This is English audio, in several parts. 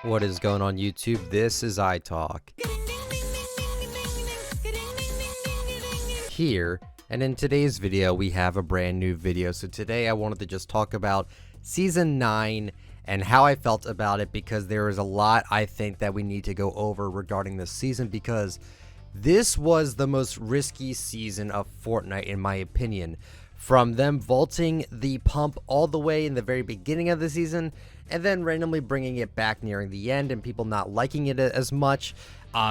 What is going on YouTube? This is iTalk here, and in today's video we have a brand new video. So today I wanted to just talk about Season 9 and how I felt about it, because there is a lot I think that we need to go over regarding this season, because this was the most risky season of Fortnite in my opinion. From them vaulting the pump all the way in the very beginning of the season, and then randomly bringing it back nearing the end, and people not liking it as much.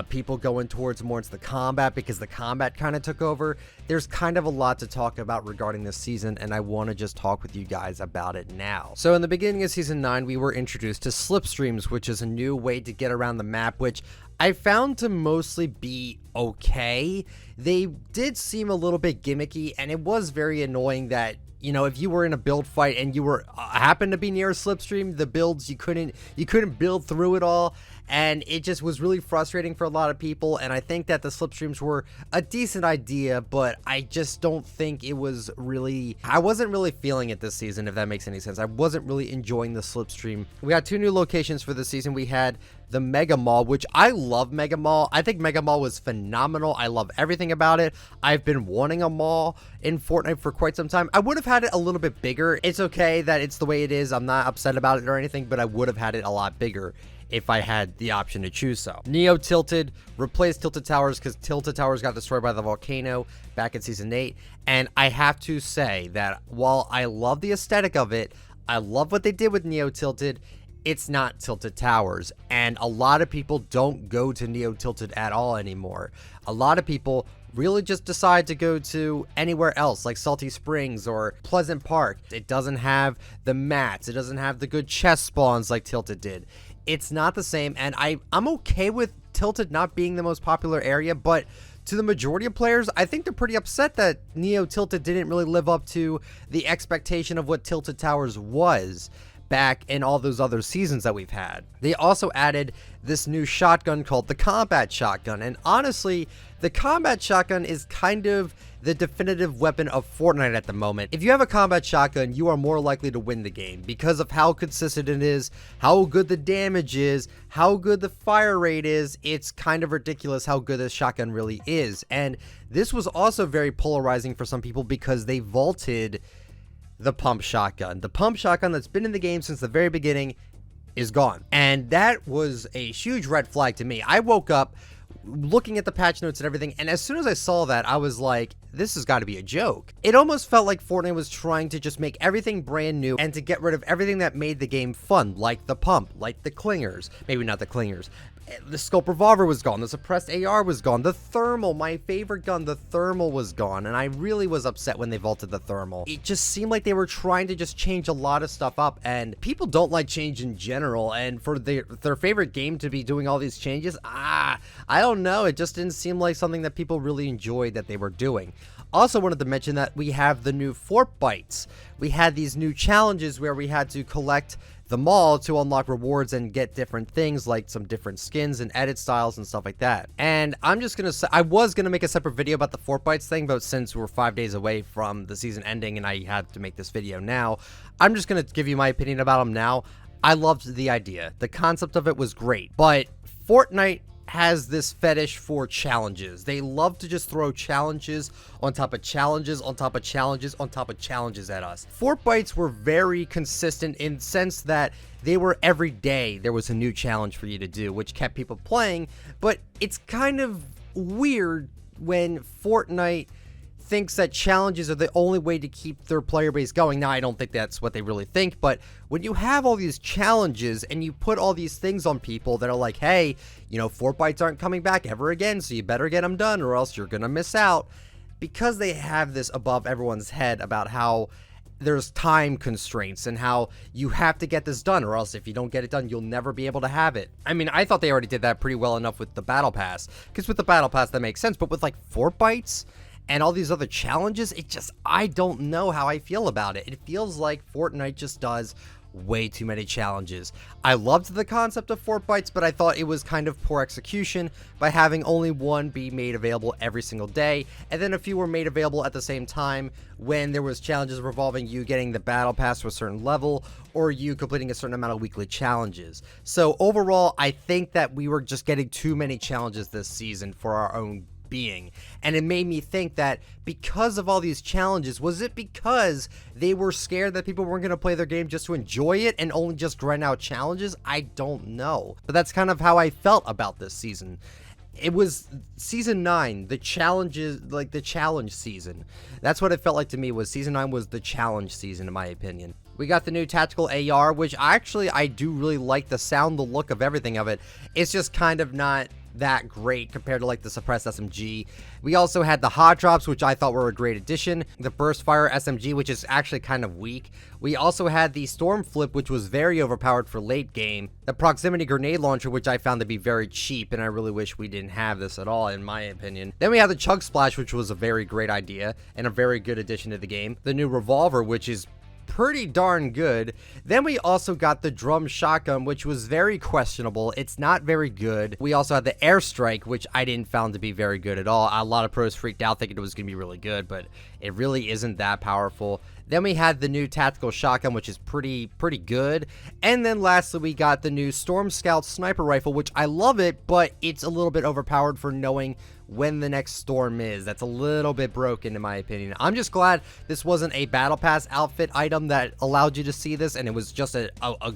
People going towards more into the combat because the combat kind of took over. There's kind of a lot to talk about regarding this season, and I want to just talk with you guys about it now. So in the beginning of Season 9, we were introduced to Slipstreams, which is a new way to get around the map, which I found to mostly be okay. They did seem a little bit gimmicky, and it was very annoying that, you know, if you were in a build fight and you were happened to be near a slipstream, the builds you couldn't build through it all, and it just was really frustrating for a lot of people. And I think that the slipstreams were a decent idea, but I just don't think it was really, I wasn't really feeling it this season, if that makes any sense. I wasn't really enjoying the slipstream. We got two new locations for this season. We had the Mega Mall, which I love Mega Mall. I think Mega Mall was phenomenal. I love everything about it. I've been wanting a mall in Fortnite for quite some time. I would have had it a little bit bigger. It's okay that it's the way it is. I'm not upset about it or anything, but I would have had it a lot bigger if I had the option to choose so. NeoTied replaced Tilted Towers because Tilted Towers got destroyed by the volcano back in Season 8. And I have to say that while I love the aesthetic of it, I love what they did with NeoTied, it's not Tilted Towers, and a lot of people don't go to NeoTied at all anymore. A lot of people really just decide to go to anywhere else, like Salty Springs or Pleasant Park. It doesn't have the mats, it doesn't have the good chest spawns like Tilted did. It's not the same, and I'm okay with Tilted not being the most popular area, but to the majority of players, I think they're pretty upset that NeoTied didn't really live up to the expectation of what Tilted Towers was back in all those other seasons that we've had. They also added this new shotgun called the Combat Shotgun, and honestly, the Combat Shotgun is kind of the definitive weapon of Fortnite at the moment. If you have a Combat Shotgun, you are more likely to win the game because of how consistent it is, how good the damage is, how good the fire rate is. It's kind of ridiculous how good this shotgun really is, and this was also very polarizing for some people because they vaulted the pump shotgun. The pump shotgun that's been in the game since the very beginning is gone. And that was a huge red flag to me. I woke up looking at the patch notes and everything, and as soon as I saw that, I was like, this has got to be a joke. It almost felt like Fortnite was trying to just make everything brand new and to get rid of everything that made the game fun, like the pump, like the clingers. Maybe not the clingers. The scope revolver was gone, the suppressed AR was gone, the thermal, my favorite gun, the thermal was gone, and I really was upset when they vaulted the thermal. It just seemed like they were trying to just change a lot of stuff up, and people don't like change in general, and for their favorite game to be doing all these changes, I don't know, it just didn't seem like something that people really enjoyed that they were doing. Also wanted to mention that we have the new Fortbites. We had these new challenges where we had to collect the mall to unlock rewards and get different things like some different skins and edit styles and stuff like that. And I'm just gonna say, I was gonna make a separate video about the Fortbites thing, but since we're 5 days away from the season ending and I had to make this video now, I'm just gonna give you my opinion about them now. I loved the idea. The concept of it was great, but Fortnite has this fetish for challenges. They love to just throw challenges on top of challenges on top of challenges on top of challenges at us. Fortbites were very consistent in the sense that they were every day there was a new challenge for you to do, which kept people playing, but it's kind of weird when Fortnite thinks that challenges are the only way to keep their player base going. Now, I don't think that's what they really think, but when you have all these challenges and you put all these things on people that are like, hey, you know, Fortbites aren't coming back ever again, so you better get them done or else you're gonna miss out. Because they have this above everyone's head about how there's time constraints and how you have to get this done or else if you don't get it done, you'll never be able to have it. I mean, I thought they already did that pretty well enough with the Battle Pass, because with the Battle Pass that makes sense, but with like Fortbites and all these other challenges, it just, I don't know how I feel about it. It feels like Fortnite just does way too many challenges. I loved the concept of Fort Bites, but I thought it was kind of poor execution by having only one be made available every single day, and then a few were made available at the same time when there was challenges revolving you getting the battle pass to a certain level or you completing a certain amount of weekly challenges. So overall, I think that we were just getting too many challenges this season for our own being, and it made me think that because of all these challenges, was it because they were scared that people weren't going to play their game just to enjoy it and only just grind out challenges? I don't know, but that's kind of how I felt about this season. It was season 9, the challenges, like the challenge season. That's what it felt like to me. Was season 9 was the challenge season, in my opinion. We got the new tactical AR, which I do really like the sound, the look of everything of it. It's just kind of not that great compared to like the suppressed SMG. We also had the hot drops, which I thought were a great addition. The burst fire SMG, which is actually kind of weak. We also had the storm flip, which was very overpowered for late game. The proximity grenade launcher, which I found to be very cheap, and I really wish we didn't have this at all, in my opinion. Then we had the chug splash, which was a very great idea and a very good addition to the game. The new revolver, which is pretty darn good. Then we also got the drum shotgun, which was very questionable. It's not very good. We also had the airstrike, which I didn't found to be very good at all. A lot of pros freaked out thinking it was going to be really good, but it really isn't that powerful. Then we had the new tactical shotgun, which is pretty good. And then lastly, we got the new Storm Scout sniper rifle, which I love it, but it's a little bit overpowered for knowing when the next storm is. That's a little bit broken, in my opinion. I'm just glad this wasn't a battle pass outfit item that allowed you to see this, and it was just a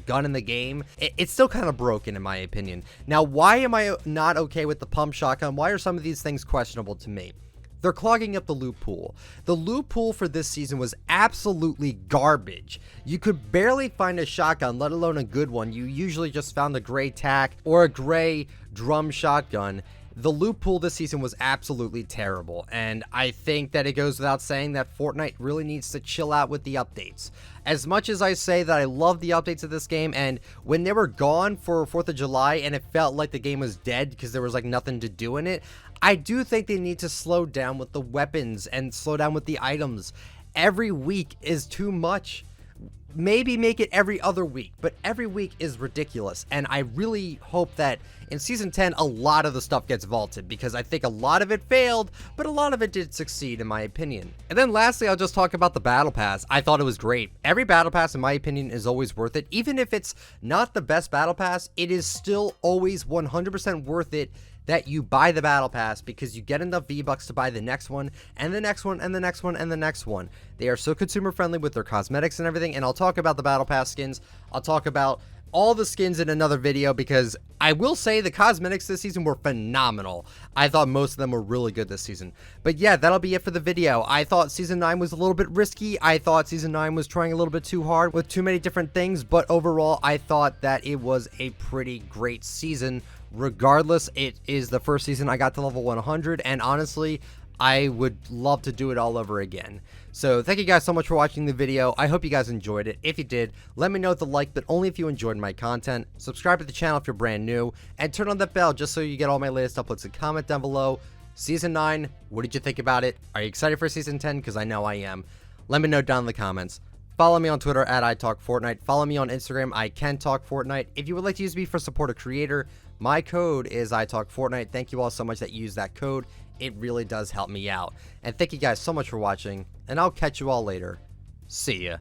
gun in the game. It's still kind of broken, in my opinion. Now, why am I not okay with the pump shotgun? Why are some of these things questionable to me? They're clogging up the loot pool. The loot pool for this season was absolutely garbage. You could barely find a shotgun, let alone a good one. You usually just found a gray tac or a gray drum shotgun. The loot pool this season was absolutely terrible, and I think that it goes without saying that Fortnite really needs to chill out with the updates. As much as I say that I love the updates of this game, and when they were gone for 4th of July and it felt like the game was dead because there was like nothing to do in it, I do think they need to slow down with the weapons and slow down with the items. Every week is too much. Maybe make it every other week, but every week is ridiculous, and I really hope that in Season 10 a lot of the stuff gets vaulted, because I think a lot of it failed, but a lot of it did succeed, in my opinion. And then lastly, I'll just talk about the Battle Pass. I thought it was great. Every Battle Pass, in my opinion, is always worth it. Even if it's not the best Battle Pass, it is still always 100% worth it that you buy the Battle Pass, because you get enough V-Bucks to buy the next one, and the next one, and the next one, and the next one. They are so consumer friendly with their cosmetics and everything, and I'll talk about the Battle Pass skins. I'll talk about all the skins in another video, because I will say the cosmetics this season were phenomenal. I thought most of them were really good this season. But yeah, that'll be it for the video. I thought Season 9 was a little bit risky. I thought Season 9 was trying a little bit too hard with too many different things, but overall, I thought that it was a pretty great season. Regardless, it is the first season I got to level 100, and honestly, I would love to do it all over again. So thank you guys so much for watching the video. I hope you guys enjoyed it. If you did, let me know with a like, but only if you enjoyed my content. Subscribe to the channel if you're brand new, and turn on that bell just so you get all my latest uploads, and comment down below. Season 9, what did you think about it? Are you excited for Season 10? Because I know I am. Let me know down in the comments. Follow me on Twitter at ITalkFortnite. Follow me on Instagram, ICanTalkFortnite. If you would like to use me for support a creator, my code is ITalkFortnite. Thank you all so much that you use that code. It really does help me out. And thank you guys so much for watching, and I'll catch you all later. See ya.